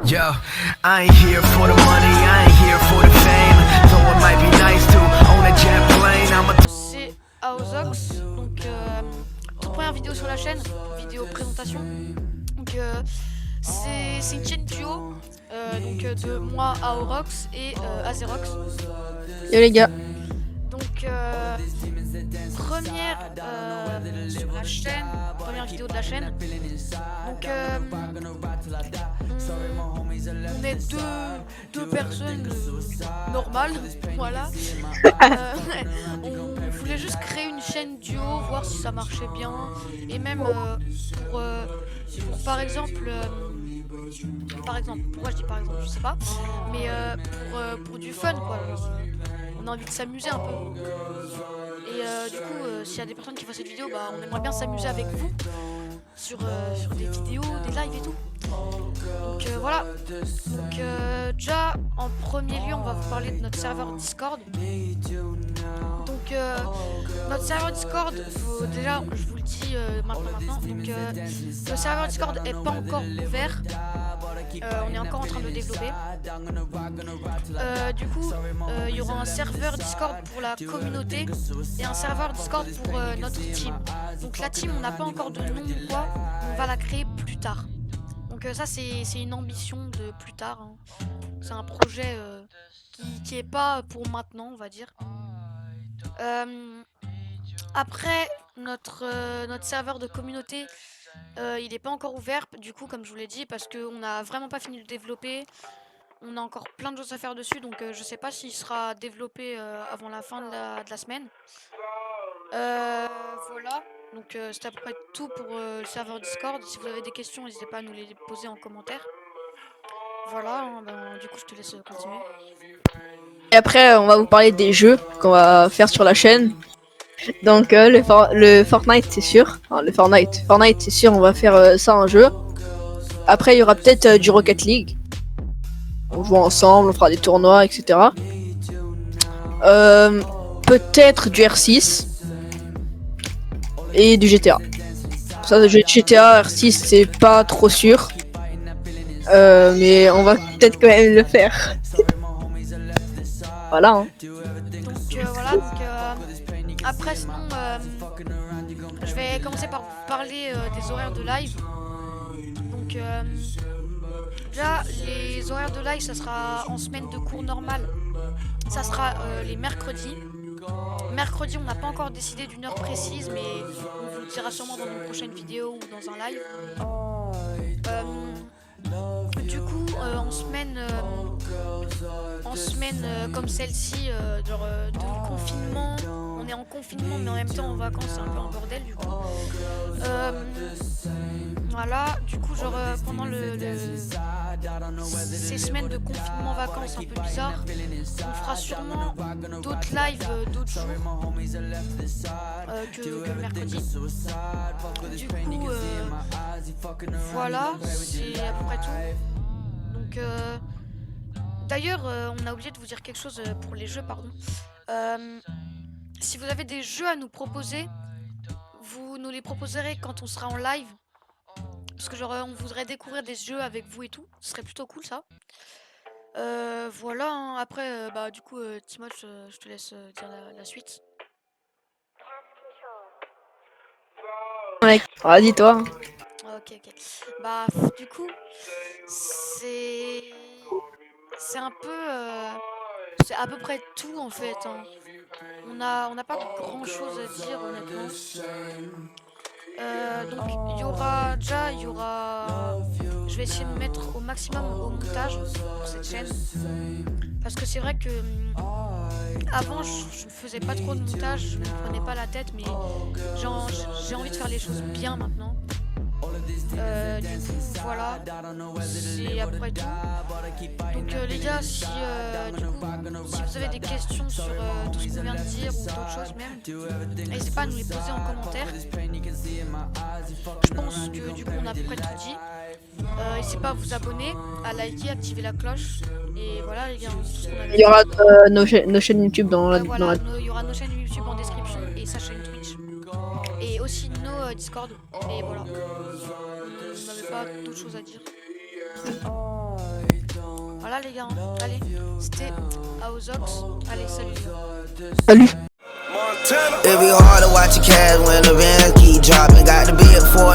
Yo, I ain't here for the money, I ain't here for the fame. Though it might be nice to own a jet plane, I'm a... C'est Aozox, donc toute première vidéo sur la chaîne, vidéo présentation. Donc c'est une chaîne duo, donc de moi Aorox et Azerox. Yo les gars. Donc première sur la chaîne, première vidéo de la chaîne. Donc on est deux personnes normales, voilà. On voulait juste créer une chaîne duo, voir si ça marchait bien, et même pour par exemple, pourquoi je dis par exemple, je sais pas, mais pour du fun quoi. On a envie de s'amuser un peu. Et du coup, s'il y a des personnes qui voient cette vidéo, bah, on aimerait bien s'amuser avec vous sur des vidéos, des lives et tout. Donc voilà. Donc déjà, en premier lieu, on va vous parler de notre serveur Discord. Donc notre serveur Discord, déjà, je vous le dis maintenant. Donc le serveur Discord est pas encore ouvert. On est encore en train de le développer. Du coup, il y aura un serveur Discord pour la communauté et un serveur Discord pour notre team. Donc la team, on n'a pas encore de nom ou quoi, on va la créer plus tard. Donc ça, c'est une ambition de plus tard. Hein. C'est un projet qui est pas pour maintenant, on va dire. Après, notre serveur de communauté, il n'est pas encore ouvert, du coup, comme je vous l'ai dit, parce qu'on n'a vraiment pas fini de le développer. On a encore plein de choses à faire dessus, donc je sais pas s'il sera développé avant la fin de la semaine. Voilà, donc c'était à peu près tout pour le serveur Discord. Si vous avez des questions, n'hésitez pas à nous les poser en commentaire. Voilà, hein, ben, du coup je te laisse continuer. Et après, on va vous parler des jeux qu'on va faire sur la chaîne. Donc le Fortnite c'est sûr. Enfin, le Fortnite c'est sûr, on va faire ça en jeu. Après il y aura peut-être du Rocket League. On joue ensemble, on fera des tournois, etc. Peut-être du R6 et du GTA. Ça, le jeu de GTA R6 c'est pas trop sûr. Mais on va peut-être quand même le faire. Voilà. Hein. Donc voilà, après sinon je vais commencer par vous parler des horaires de live. Donc déjà les horaires de live ça sera en semaine de cours normale. Ça sera les mercredis. Mercredi on n'a pas encore décidé d'une heure précise mais on vous le dira sûrement dans une prochaine vidéo ou dans un live. Du coup en semaine comme celle-ci de confinement, on est en confinement mais en même temps en vacances, c'est un peu un bordel du coup. Voilà, du coup genre pendant ces semaines de confinement vacances un peu bizarres, on fera sûrement d'autres lives d'autres jours que mercredi. Du coup voilà, c'est à peu près tout. Donc d'ailleurs on a oublié de vous dire quelque chose pour les jeux, pardon. Si vous avez des jeux à nous proposer, vous nous les proposerez quand on sera en live. Parce que genre on voudrait découvrir des jeux avec vous et tout. Ce serait plutôt cool ça. Voilà, hein. Après bah du coup Timoth, je te laisse dire la suite. Ouais, vas-y toi. Ok. Bah du coup c'est un peu c'est à peu près tout en fait. Hein. On n'a pas grand chose à dire honnêtement. Donc il y aura je vais essayer de mettre au maximum au montage pour cette chaîne parce que c'est vrai que avant je ne faisais pas trop de montage, je ne me prenais pas la tête, mais j'ai envie de faire les choses bien maintenant. Du coup voilà, c'est à peu près tout. Donc les gars, si vous avez des questions sur tout ce qu'on vient de dire ou d'autres choses même, n'hésitez pas à nous les poser en commentaire. Je pense que du coup on a à peu près tout dit. N'hésitez pas à vous abonner, à liker, activer la cloche. Et voilà les gars, tout ce qu'on avait. Il y aura nos chaînes YouTube dans la. Voilà, il y aura nos chaînes YouTube en description et sa chaîne Twitch. Et aussi nos Discord. Et voilà. On n'avait pas d'autre chose à dire. voilà les gars. Allez, c'était Aozox. Allez, salut. Salut. It be hard to watch your cash when the rent keep dropping. Got the big 4